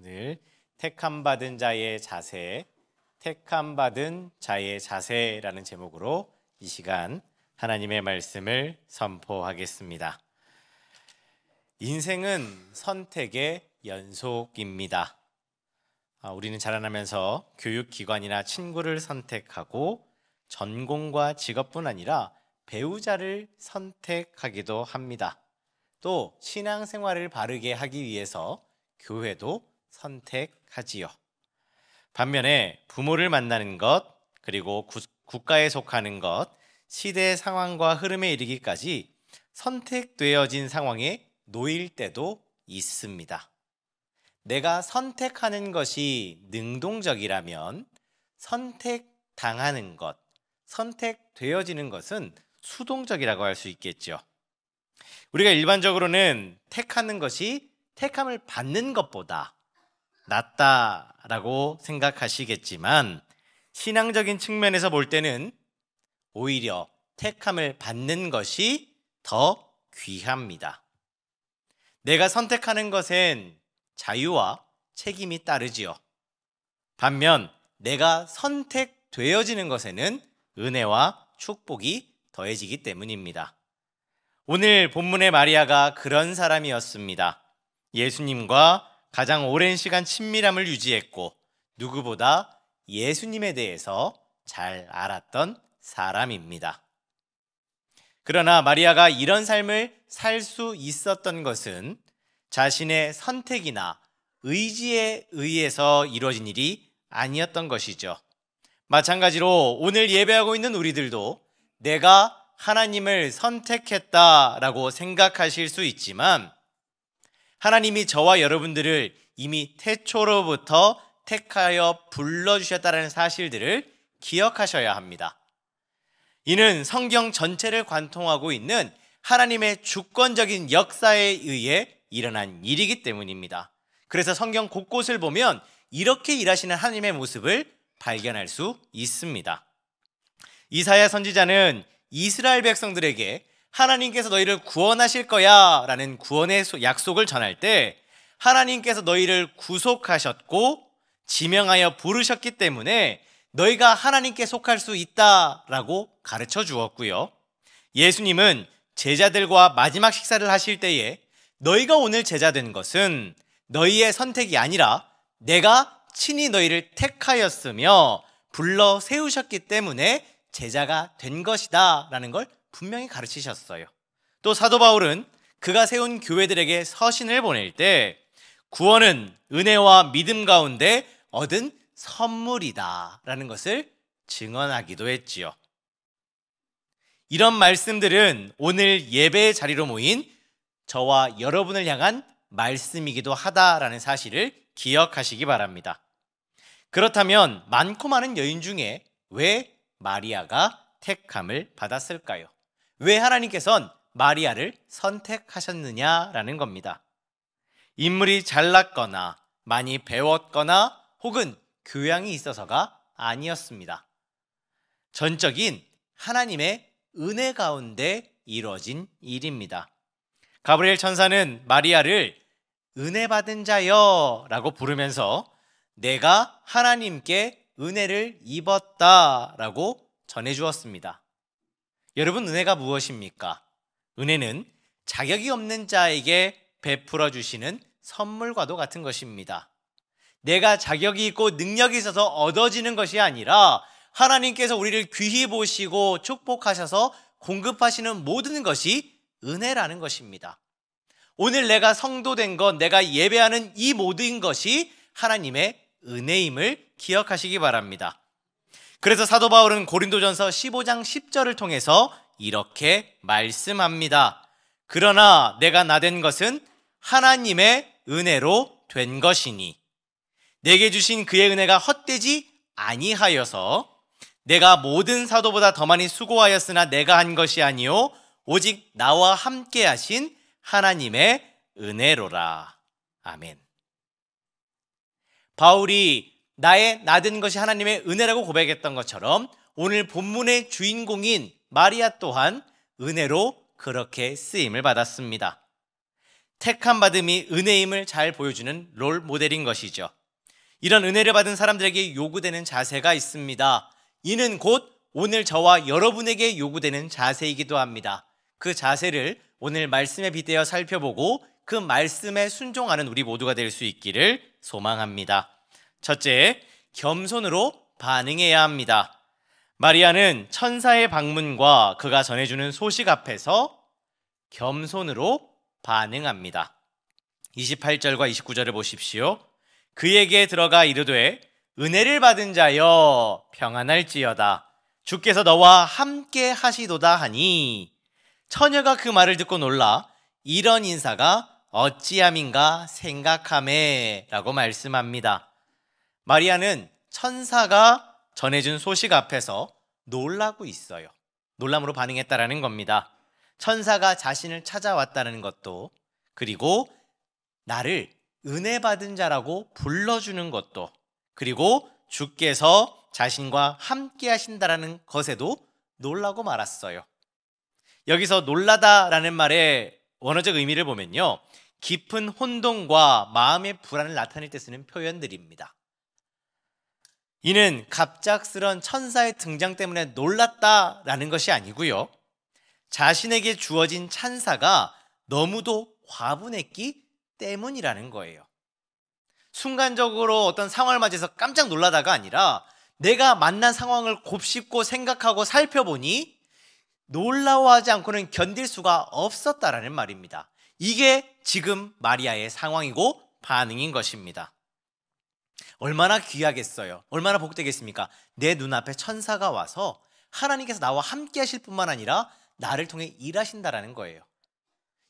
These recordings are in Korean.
오늘 택함받은 자의 자세, 택함받은 자의 자세라는 제목으로 이 시간 하나님의 말씀을 선포하겠습니다. 인생은 선택의 연속입니다. 우리는 자라나면서 교육기관이나 친구를 선택하고 전공과 직업뿐 아니라 배우자를 선택하기도 합니다. 또 신앙생활을 바르게 하기 위해서 교회도 선택하지요. 반면에 부모를 만나는 것, 그리고 국가에 속하는 것, 시대의 상황과 흐름에 이르기까지 선택되어진 상황에 놓일 때도 있습니다. 내가 선택하는 것이 능동적이라면 선택당하는 것, 선택되어지는 것은 수동적이라고 할 수 있겠죠. 우리가 일반적으로는 택하는 것이 택함을 받는 것보다 낫다라고 생각하시겠지만 신앙적인 측면에서 볼 때는 오히려 택함을 받는 것이 더 귀합니다. 내가 선택하는 것엔 자유와 책임이 따르지요. 반면 내가 선택되어지는 것에는 은혜와 축복이 더해지기 때문입니다. 오늘 본문의 마리아가 그런 사람이었습니다. 예수님과 가장 오랜 시간 친밀함을 유지했고 누구보다 예수님에 대해서 잘 알았던 사람입니다. 그러나 마리아가 이런 삶을 살 수 있었던 것은 자신의 선택이나 의지에 의해서 이루어진 일이 아니었던 것이죠. 마찬가지로 오늘 예배하고 있는 우리들도 내가 하나님을 선택했다라고 생각하실 수 있지만 하나님이 저와 여러분들을 이미 태초로부터 택하여 불러주셨다는 사실들을 기억하셔야 합니다. 이는 성경 전체를 관통하고 있는 하나님의 주권적인 역사에 의해 일어난 일이기 때문입니다. 그래서 성경 곳곳을 보면 이렇게 일하시는 하나님의 모습을 발견할 수 있습니다. 이사야 선지자는 이스라엘 백성들에게 하나님께서 너희를 구원하실 거야 라는 구원의 약속을 전할 때 하나님께서 너희를 구속하셨고 지명하여 부르셨기 때문에 너희가 하나님께 속할 수 있다라고 가르쳐 주었고요. 예수님은 제자들과 마지막 식사를 하실 때에 너희가 오늘 제자 된 것은 너희의 선택이 아니라 내가 친히 너희를 택하였으며 불러 세우셨기 때문에 제자가 된 것이다 라는 걸 분명히 가르치셨어요. 또 사도 바울은 그가 세운 교회들에게 서신을 보낼 때 구원은 은혜와 믿음 가운데 얻은 선물이다 라는 것을 증언하기도 했지요. 이런 말씀들은 오늘 예배의 자리로 모인 저와 여러분을 향한 말씀이기도 하다라는 사실을 기억하시기 바랍니다. 그렇다면 많고 많은 여인 중에 왜 마리아가 택함을 받았을까요? 왜 하나님께서는 마리아를 선택하셨느냐라는 겁니다. 인물이 잘났거나 많이 배웠거나 혹은 교양이 있어서가 아니었습니다. 전적인 하나님의 은혜 가운데 이루어진 일입니다. 가브리엘 천사는 마리아를 은혜 받은 자여 라고 부르면서 내가 하나님께 은혜를 입었다라고 전해주었습니다. 여러분, 은혜가 무엇입니까? 은혜는 자격이 없는 자에게 베풀어 주시는 선물과도 같은 것입니다. 내가 자격이 있고 능력이 있어서 얻어지는 것이 아니라 하나님께서 우리를 귀히 보시고 축복하셔서 공급하시는 모든 것이 은혜라는 것입니다. 오늘 내가 성도된 것, 내가 예배하는 이 모든 것이 하나님의 은혜임을 기억하시기 바랍니다. 그래서 사도 바울은 고린도전서 15장 10절을 통해서 이렇게 말씀합니다. 그러나 내가 나된 것은 하나님의 은혜로 된 것이니 내게 주신 그의 은혜가 헛되지 아니하여서 내가 모든 사도보다 더 많이 수고하였으나 내가 한 것이 아니요 오직 나와 함께 하신 하나님의 은혜로라. 아멘. 바울이 나의 나된 것이 하나님의 은혜라고 고백했던 것처럼 오늘 본문의 주인공인 마리아 또한 은혜로 그렇게 쓰임을 받았습니다. 택함 받음이 은혜임을 잘 보여주는 롤 모델인 것이죠. 이런 은혜를 받은 사람들에게 요구되는 자세가 있습니다. 이는 곧 오늘 저와 여러분에게 요구되는 자세이기도 합니다. 그 자세를 오늘 말씀에 빗대어 살펴보고 그 말씀에 순종하는 우리 모두가 될 수 있기를 소망합니다. 첫째, 겸손으로 반응해야 합니다. 마리아는 천사의 방문과 그가 전해주는 소식 앞에서 겸손으로 반응합니다. 28절과 29절을 보십시오. 그에게 들어가 이르되 은혜를 받은 자여 평안할지어다. 주께서 너와 함께 하시도다 하니 처녀가 그 말을 듣고 놀라 이런 인사가 어찌함인가 생각하매 라고 말씀합니다. 마리아는 천사가 전해준 소식 앞에서 놀라고 있어요. 놀람으로 반응했다라는 겁니다. 천사가 자신을 찾아왔다는 것도, 그리고 나를 은혜 받은 자라고 불러주는 것도, 그리고 주께서 자신과 함께 하신다라는 것에도 놀라고 말았어요. 여기서 놀라다라는 말의 원어적 의미를 보면요, 깊은 혼동과 마음의 불안을 나타낼 때 쓰는 표현들입니다. 이는 갑작스런 천사의 등장 때문에 놀랐다라는 것이 아니고요, 자신에게 주어진 찬사가 너무도 과분했기 때문이라는 거예요. 순간적으로 어떤 상황을 맞이해서 깜짝 놀라다가 아니라 내가 만난 상황을 곱씹고 생각하고 살펴보니 놀라워하지 않고는 견딜 수가 없었다라는 말입니다. 이게 지금 마리아의 상황이고 반응인 것입니다. 얼마나 귀하겠어요. 얼마나 복되겠습니까? 내 눈앞에 천사가 와서 하나님께서 나와 함께 하실 뿐만 아니라 나를 통해 일하신다라는 거예요.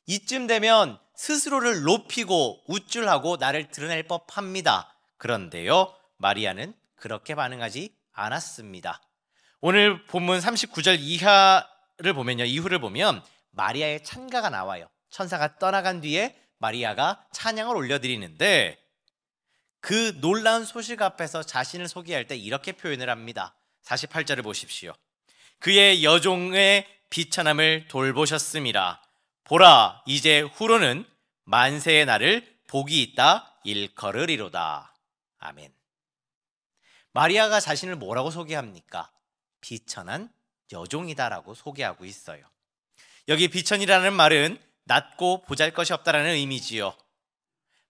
이쯤 되면 스스로를 높이고 우쭐하고 나를 드러낼 법합니다. 그런데요, 마리아는 그렇게 반응하지 않았습니다. 오늘 본문 39절 이후를 보면 마리아의 찬가가 나와요. 천사가 떠나간 뒤에 마리아가 찬양을 올려드리는데 그 놀라운 소식 앞에서 자신을 소개할 때 이렇게 표현을 합니다. 48절을 보십시오. 그의 여종의 비천함을 돌보셨음이라. 보라, 이제 후로는 만세의 날을 복이 있다 일컬으리로다. 아멘. 마리아가 자신을 뭐라고 소개합니까? 비천한 여종이다라고 소개하고 있어요. 여기 비천이라는 말은 낮고 보잘것이 없다라는 의미지요.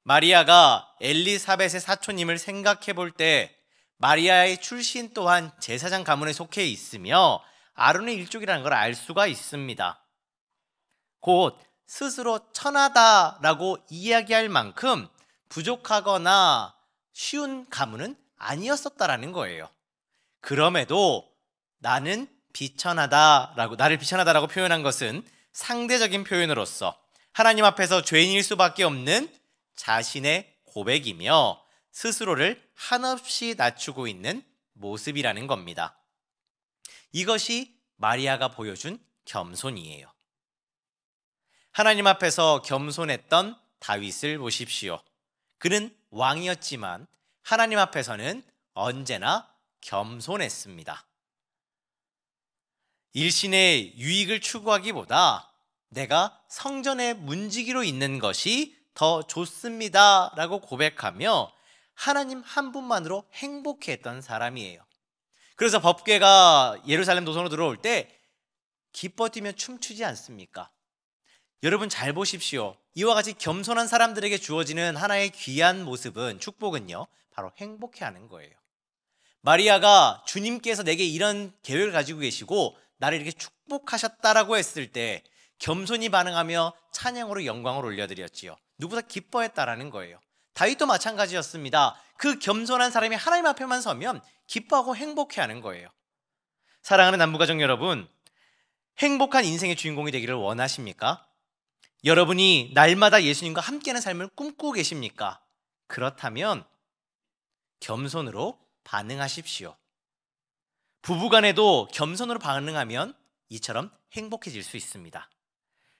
마리아가 엘리사벳의 사촌임을 생각해 볼 때 마리아의 출신 또한 제사장 가문에 속해 있으며 아론의 일족이라는 걸 알 수가 있습니다. 곧 스스로 천하다라고 이야기할 만큼 부족하거나 쉬운 가문은 아니었었다라는 거예요. 그럼에도 나를 비천하다라고 표현한 것은 상대적인 표현으로서 하나님 앞에서 죄인일 수밖에 없는 자신의 고백이며 스스로를 한없이 낮추고 있는 모습이라는 겁니다. 이것이 마리아가 보여준 겸손이에요. 하나님 앞에서 겸손했던 다윗을 보십시오. 그는 왕이었지만 하나님 앞에서는 언제나 겸손했습니다. 일신의 유익을 추구하기보다 내가 성전의 문지기로 있는 것이 더 좋습니다 라고 고백하며 하나님 한 분만으로 행복해했던 사람이에요. 그래서 법궤가 예루살렘 도성으로 들어올 때 기뻐 뛰며 춤추지 않습니까? 여러분 잘 보십시오. 이와 같이 겸손한 사람들에게 주어지는 하나의 귀한 모습은, 축복은요, 바로 행복해하는 거예요. 마리아가 주님께서 내게 이런 계획을 가지고 계시고 나를 이렇게 축복하셨다라고 했을 때 겸손히 반응하며 찬양으로 영광을 올려드렸지요. 누구보다 기뻐했다라는 거예요. 다윗도 마찬가지였습니다. 그 겸손한 사람이 하나님 앞에만 서면 기뻐하고 행복해하는 거예요. 사랑하는 남부가족 여러분, 행복한 인생의 주인공이 되기를 원하십니까? 여러분이 날마다 예수님과 함께하는 삶을 꿈꾸고 계십니까? 그렇다면 겸손으로 반응하십시오. 부부간에도 겸손으로 반응하면 이처럼 행복해질 수 있습니다.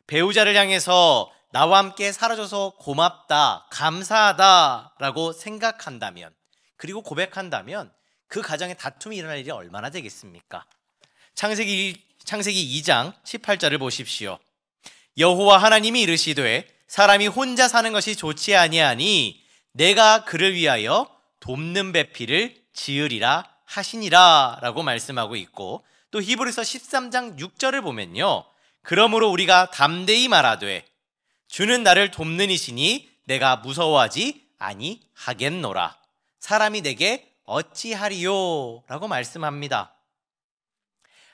배우자를 향해서 나와 함께 살아줘서 고맙다, 감사하다 라고 생각한다면, 그리고 고백한다면 그 가정에 다툼이 일어날 일이 얼마나 되겠습니까? 창세기 2장 18절을 보십시오. 여호와 하나님이 이르시되 사람이 혼자 사는 것이 좋지 아니하니 내가 그를 위하여 돕는 배필을 지으리라 하시니라 라고 말씀하고 있고, 또 히브리서 13장 6절을 보면요, 그러므로 우리가 담대히 말하되 주는 나를 돕는 이시니 내가 무서워하지 아니하겠노라. 사람이 내게 어찌하리요? 라고 말씀합니다.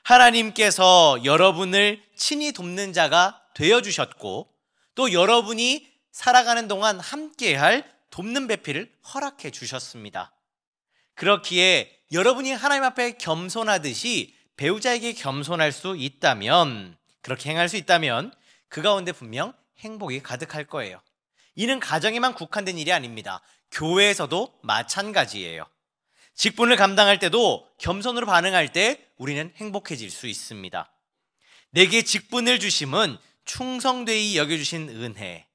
하나님께서 여러분을 친히 돕는 자가 되어주셨고, 또 여러분이 살아가는 동안 함께할 돕는 배필을 허락해 주셨습니다. 그렇기에 여러분이 하나님 앞에 겸손하듯이 배우자에게 겸손할 수 있다면, 그렇게 행할 수 있다면 그 가운데 분명 행복이 가득할 거예요. 이는 가정에만 국한된 일이 아닙니다. 교회에서도 마찬가지예요. 직분을 감당할 때도 겸손으로 반응할 때 우리는 행복해질 수 있습니다. 내게 직분을 주심은 충성되이 여겨주신 은혜,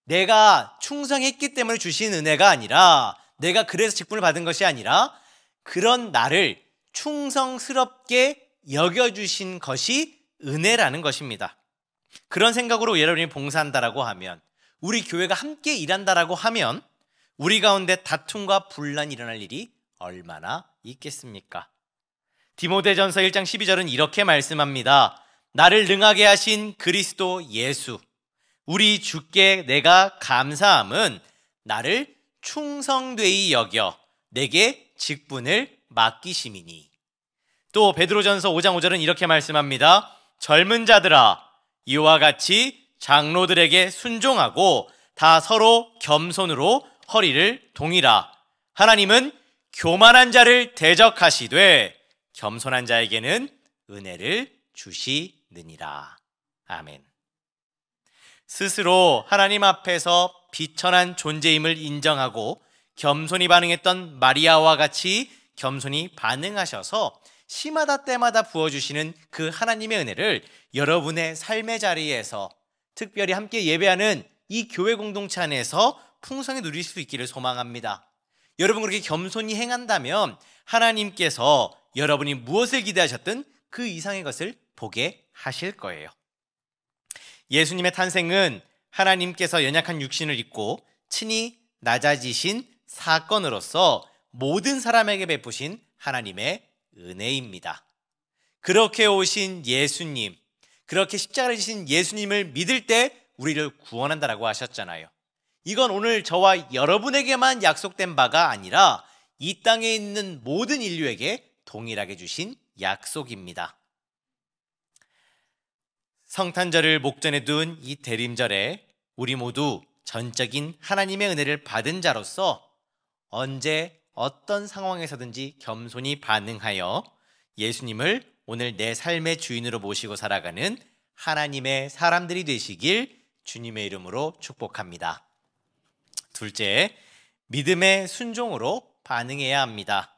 내가 충성했기 때문에 주신 은혜가 아니라, 내가 그래서 직분을 받은 것이 아니라 그런 나를 충성스럽게 여겨주신 것이 은혜라는 것입니다. 그런 생각으로 여러분이 봉사한다라고 하면, 우리 교회가 함께 일한다라고 하면 우리 가운데 다툼과 분란이 일어날 일이 얼마나 있겠습니까? 디모데전서 1장 12절은 이렇게 말씀합니다. 나를 능하게 하신 그리스도 예수, 우리 주께 내가 감사함은 나를 충성되이 여겨 내게 직분을 맡기심이니. 또 베드로전서 5장 5절은 이렇게 말씀합니다. 젊은 자들아, 이와 같이 장로들에게 순종하고 다 서로 겸손으로 허리를 동이라. 하나님은 교만한 자를 대적하시되 겸손한 자에게는 은혜를 주시느니라. 아멘. 스스로 하나님 앞에서 비천한 존재임을 인정하고 겸손히 반응했던 마리아와 같이 겸손히 반응하셔서 시마다 때마다 부어주시는 그 하나님의 은혜를 여러분의 삶의 자리에서, 특별히 함께 예배하는 이 교회 공동체 안에서 풍성히 누릴 수 있기를 소망합니다. 여러분 그렇게 겸손히 행한다면 하나님께서 여러분이 무엇을 기대하셨든 그 이상의 것을 보게 하실 거예요. 예수님의 탄생은 하나님께서 연약한 육신을 입고 친히 낮아지신 사건으로서 모든 사람에게 베푸신 하나님의 은혜입니다. 그렇게 오신 예수님, 그렇게 십자가를 지신 예수님을 믿을 때 우리를 구원한다라고 하셨잖아요. 이건 오늘 저와 여러분에게만 약속된 바가 아니라 이 땅에 있는 모든 인류에게 동일하게 주신 약속입니다. 성탄절을 목전에 둔 이 대림절에 우리 모두 전적인 하나님의 은혜를 받은 자로서 언제 어떤 상황에서든지 겸손히 반응하여 예수님을 오늘 내 삶의 주인으로 모시고 살아가는 하나님의 사람들이 되시길 주님의 이름으로 축복합니다. 둘째, 믿음의 순종으로 반응해야 합니다.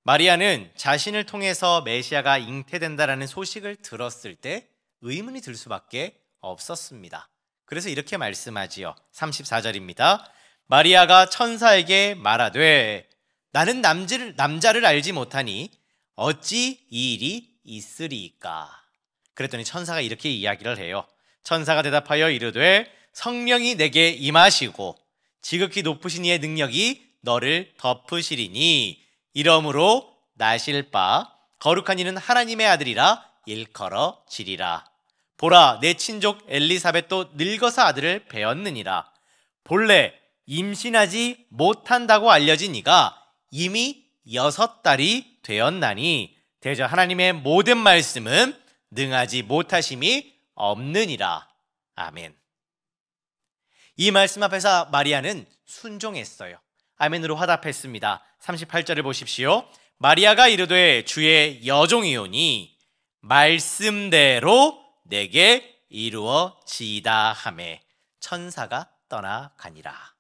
마리아는 자신을 통해서 메시아가 잉태된다라는 소식을 들었을 때 의문이 들 수밖에 없었습니다. 그래서 이렇게 말씀하지요. 34절입니다. 마리아가 천사에게 말하되 나는 남자를 알지 못하니 어찌 이 일이 있으리이까. 그랬더니 천사가 이렇게 이야기를 해요. 천사가 대답하여 이르되 성령이 내게 임하시고 지극히 높으신 이의 능력이 너를 덮으시리니 이러므로 나실 바 거룩한 이는 하나님의 아들이라 일컬어지리라. 보라, 내 친족 엘리사벳도 늙어서 아들을 배었느니라. 본래 임신하지 못한다고 알려진 이가 이미 6달이 되었나니 대저 하나님의 모든 말씀은 능하지 못하심이 없느니라. 아멘. 이 말씀 앞에서 마리아는 순종했어요. 아멘으로 화답했습니다. 38절을 보십시오. 마리아가 이르되 주의 여종이오니 말씀대로 내게 이루어지이다 하매 천사가 떠나가니라.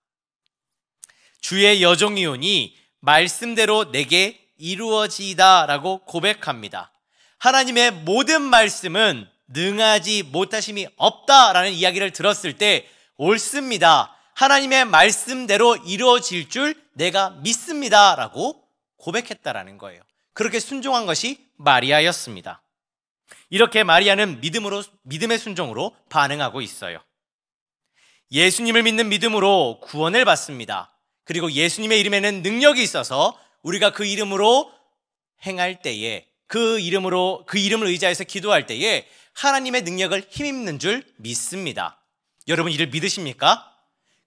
주의 여종이오니 말씀대로 내게 이루어지이다 라고 고백합니다. 하나님의 모든 말씀은 능하지 못하심이 없다라는 이야기를 들었을 때 옳습니다. 하나님의 말씀대로 이루어질 줄 내가 믿습니다 라고 고백했다라는 거예요. 그렇게 순종한 것이 마리아였습니다. 이렇게 마리아는 믿음의 순종으로 반응하고 있어요. 예수님을 믿는 믿음으로 구원을 받습니다. 그리고 예수님의 이름에는 능력이 있어서 우리가 그 이름으로 행할 때에, 그 이름을 의지해서 기도할 때에 하나님의 능력을 힘입는 줄 믿습니다. 여러분 이를 믿으십니까?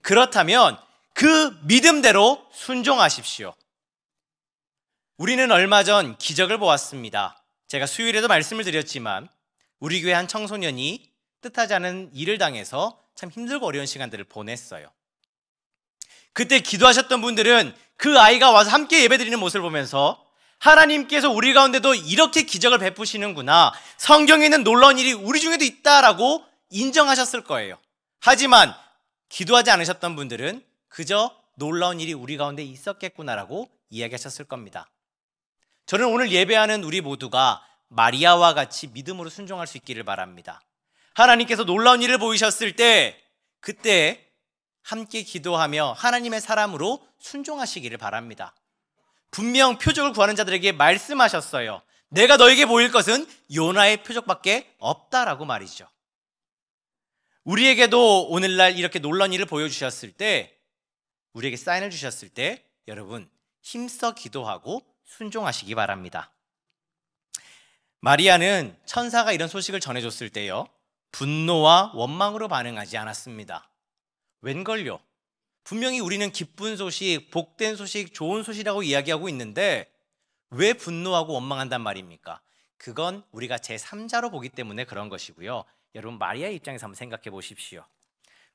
그렇다면 그 믿음대로 순종하십시오. 우리는 얼마 전 기적을 보았습니다. 제가 수요일에도 말씀을 드렸지만 우리 교회 한 청소년이 뜻하지 않은 일을 당해서 참 힘들고 어려운 시간들을 보냈어요. 그때 기도하셨던 분들은 그 아이가 와서 함께 예배드리는 모습을 보면서 하나님께서 우리 가운데도 이렇게 기적을 베푸시는구나, 성경에 있는 놀라운 일이 우리 중에도 있다라고 인정하셨을 거예요. 하지만 기도하지 않으셨던 분들은 그저 놀라운 일이 우리 가운데 있었겠구나라고 이야기하셨을 겁니다. 저는 오늘 예배하는 우리 모두가 마리아와 같이 믿음으로 순종할 수 있기를 바랍니다. 하나님께서 놀라운 일을 보이셨을 때 그때 함께 기도하며 하나님의 사람으로 순종하시기를 바랍니다. 분명 표적을 구하는 자들에게 말씀하셨어요. 내가 너에게 보일 것은 요나의 표적밖에 없다라고 말이죠. 우리에게도 오늘날 이렇게 놀라운 일을 보여주셨을 때, 우리에게 사인을 주셨을 때 여러분 힘써 기도하고 순종하시기 바랍니다. 마리아는 천사가 이런 소식을 전해줬을 때요, 분노와 원망으로 반응하지 않았습니다. 웬걸요? 분명히 우리는 기쁜 소식, 복된 소식, 좋은 소식이라고 이야기하고 있는데 왜 분노하고 원망한단 말입니까? 그건 우리가 제3자로 보기 때문에 그런 것이고요. 여러분 마리아의 입장에서 한번 생각해 보십시오.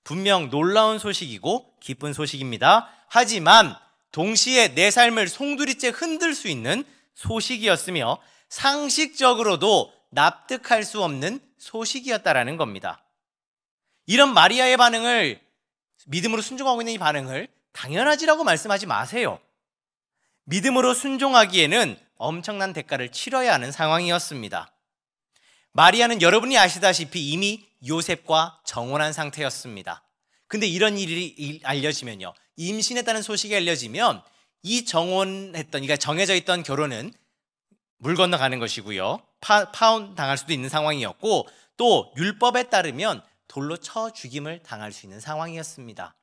분명 놀라운 소식이고 기쁜 소식입니다. 하지만 동시에 내 삶을 송두리째 흔들 수 있는 소식이었으며 상식적으로도 납득할 수 없는 소식이었다라는 겁니다. 이런 마리아의 반응을, 믿음으로 순종하고 있는 이 반응을 당연하지라고 말씀하지 마세요. 믿음으로 순종하기에는 엄청난 대가를 치러야 하는 상황이었습니다. 마리아는 여러분이 아시다시피 이미 요셉과 정혼한 상태였습니다. 근데 이런 일이 알려지면요, 임신했다는 소식이 알려지면 이 정혼했던, 그러니까 정해져 있던 결혼은 물 건너가는 것이고요, 파혼 당할 수도 있는 상황이었고, 또 율법에 따르면 돌로 쳐 죽임을 당할 수 있는 상황이었습니다.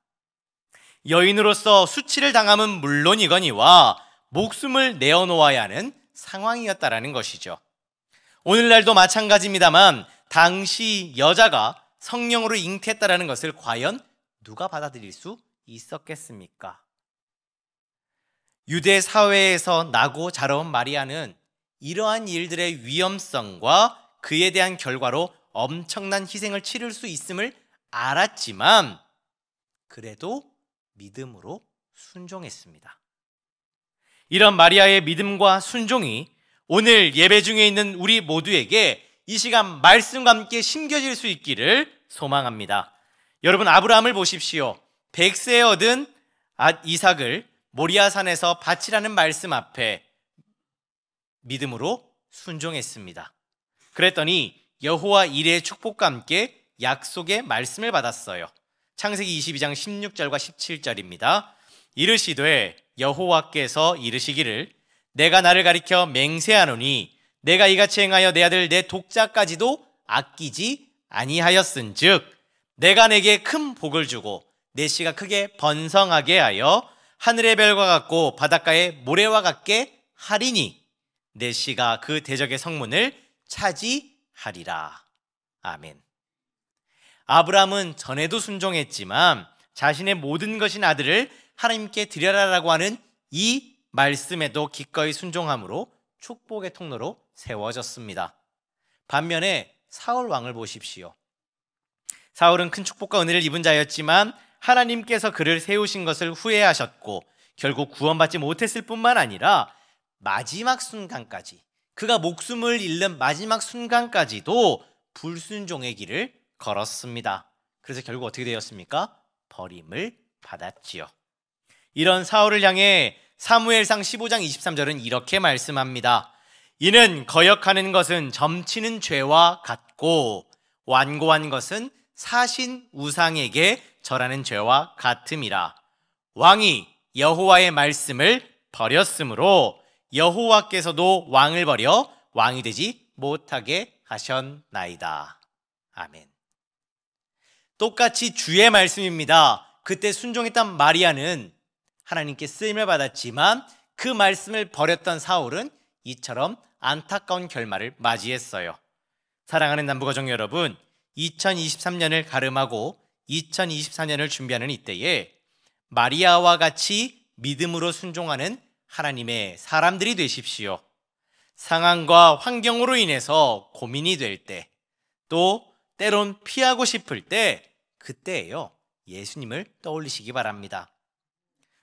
여인으로서 수치를 당함은 물론이거니와 목숨을 내어놓아야 하는 상황이었다라는 것이죠. 오늘날도 마찬가지입니다만 당시 여자가 성령으로 잉태했다라는 것을 과연 누가 받아들일 수 있었겠습니까? 유대 사회에서 나고 자라온 마리아는 이러한 일들의 위험성과 그에 대한 결과로 엄청난 희생을 치를 수 있음을 알았지만 그래도 믿음으로 순종했습니다. 이런 마리아의 믿음과 순종이 오늘 예배 중에 있는 우리 모두에게 이 시간 말씀과 함께 심겨질 수 있기를 소망합니다. 여러분 아브라함을 보십시오. 100세에 얻은 이삭을 모리아산에서 바치라는 말씀 앞에 믿음으로 순종했습니다. 그랬더니 여호와 이레의 축복과 함께 약속의 말씀을 받았어요. 창세기 22장 16절과 17절입니다. 이르시되 여호와께서 이르시기를 내가 나를 가리켜 맹세하노니 내가 이같이 행하여 내 아들 내 독자까지도 아끼지 아니하였은즉 내가 내게 큰 복을 주고 내 씨가 크게 번성하게 하여 하늘의 별과 같고 바닷가의 모래와 같게 하리니 내 씨가 그 대적의 성문을 차지하리라. 아멘. 아브라함은 전에도 순종했지만 자신의 모든 것인 아들을 하나님께 드려라라고 하는 이 말씀에도 기꺼이 순종함으로 축복의 통로로 세워졌습니다. 반면에 사울 왕을 보십시오. 사울은 큰 축복과 은혜를 입은 자였지만 하나님께서 그를 세우신 것을 후회하셨고 결국 구원받지 못했을 뿐만 아니라 마지막 순간까지, 그가 목숨을 잃는 마지막 순간까지도 불순종의 길을 걸었습니다. 그래서 결국 어떻게 되었습니까? 버림을 받았지요. 이런 사울을 향해 사무엘상 15장 23절은 이렇게 말씀합니다. 이는 거역하는 것은 점치는 죄와 같고 완고한 것은 사신 우상에게 절하는 죄와 같음이라. 왕이 여호와의 말씀을 버렸으므로 여호와께서도 왕을 버려 왕이 되지 못하게 하셨나이다. 아멘. 똑같이 주의 말씀입니다. 그때 순종했던 마리아는 하나님께 쓰임을 받았지만 그 말씀을 버렸던 사울은 이처럼 안타까운 결말을 맞이했어요. 사랑하는 남부가족 여러분, 2023년을 가름하고 2024년을 준비하는 이때에 마리아와 같이 믿음으로 순종하는 하나님의 사람들이 되십시오. 상황과 환경으로 인해서 고민이 될 때, 또 때론 피하고 싶을 때, 그때예요. 예수님을 떠올리시기 바랍니다.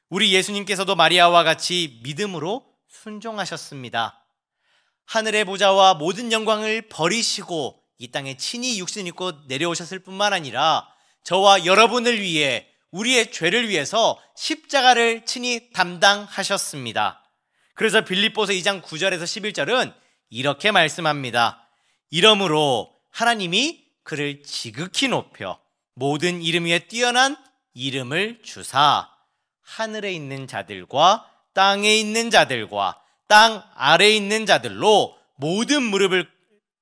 우리 예수님께서도 마리아와 같이 믿음으로 순종하셨습니다. 하늘의 보좌와 모든 영광을 버리시고 이 땅에 친히 육신 입고 내려오셨을 뿐만 아니라 저와 여러분을 위해, 우리의 죄를 위해서 십자가를 친히 담당하셨습니다. 그래서 빌립보서 2장 9절에서 11절은 이렇게 말씀합니다. 이러므로 하나님이 그를 지극히 높여 모든 이름 위에 뛰어난 이름을 주사 하늘에 있는 자들과 땅에 있는 자들과 땅 아래에 있는 자들로 모든 무릎을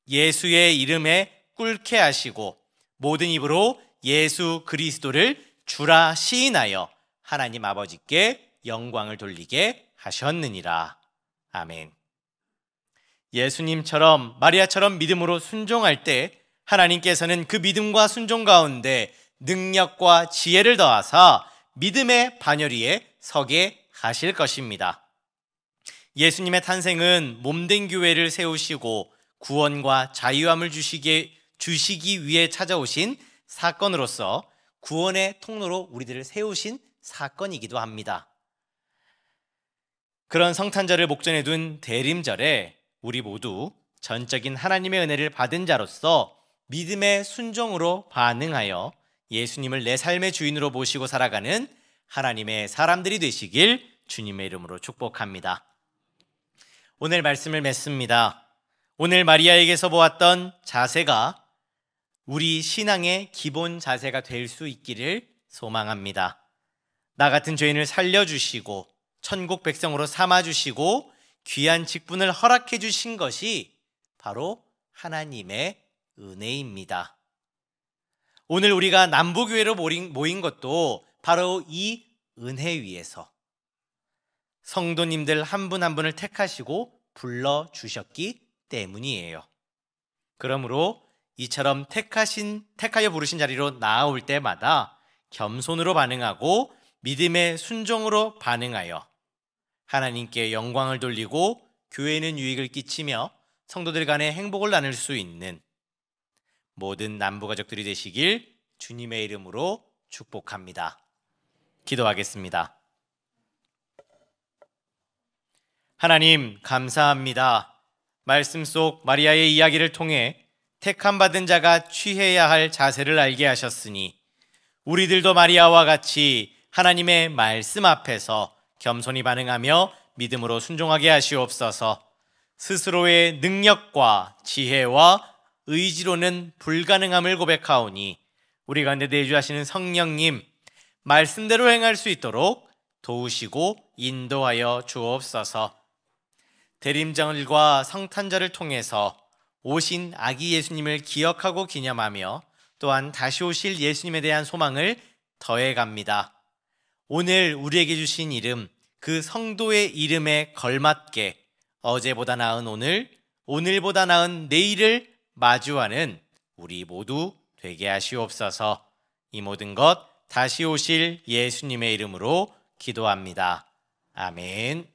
예수의 이름에 꿇게 하시고 모든 입으로 예수 그리스도를 주라 시인하여 하나님 아버지께 영광을 돌리게 하셨느니라. 아멘. 예수님처럼 마리아처럼 믿음으로 순종할 때 하나님께서는 그 믿음과 순종 가운데 능력과 지혜를 더하사 믿음의 반열 위에 서게 하실 것입니다. 예수님의 탄생은 몸된 교회를 세우시고 구원과 자유함을 주시기 위해 찾아오신 사건으로서 구원의 통로로 우리들을 세우신 사건이기도 합니다. 그런 성탄절을 목전에 둔 대림절에 우리 모두 전적인 하나님의 은혜를 받은 자로서 믿음의 순종으로 반응하여 예수님을 내 삶의 주인으로 모시고 살아가는 하나님의 사람들이 되시길 주님의 이름으로 축복합니다. 오늘 말씀을 맺습니다. 오늘 마리아에게서 보았던 자세가 우리 신앙의 기본 자세가 될 수 있기를 소망합니다. 나 같은 죄인을 살려주시고 천국 백성으로 삼아주시고 귀한 직분을 허락해 주신 것이 바로 하나님의 은혜입니다. 오늘 우리가 남부교회로 모인 것도 바로 이 은혜 위에서 성도님들 한 분 한 분을 택하시고 불러주셨기 때문이에요. 그러므로 이처럼 택하여 부르신 자리로 나아올 때마다 겸손으로 반응하고 믿음의 순종으로 반응하여 하나님께 영광을 돌리고 교회는 유익을 끼치며 성도들 간의 행복을 나눌 수 있는 모든 남부가족들이 되시길 주님의 이름으로 축복합니다. 기도하겠습니다. 하나님 감사합니다. 말씀 속 마리아의 이야기를 통해 택함 받은 자가 취해야 할 자세를 알게 하셨으니 우리들도 마리아와 같이 하나님의 말씀 앞에서 겸손히 반응하며 믿음으로 순종하게 하시옵소서. 스스로의 능력과 지혜와 의지로는 불가능함을 고백하오니 우리 가운데 내주하시는 성령님 말씀대로 행할 수 있도록 도우시고 인도하여 주옵소서. 대림절과 성탄절을 통해서 오신 아기 예수님을 기억하고 기념하며 또한 다시 오실 예수님에 대한 소망을 더해갑니다. 오늘 우리에게 주신 이름, 그 성도의 이름에 걸맞게 어제보다 나은 오늘, 오늘보다 나은 내일을 마주하는 우리 모두 되게 하시옵소서. 이 모든 것 다시 오실 예수님의 이름으로 기도합니다. 아멘.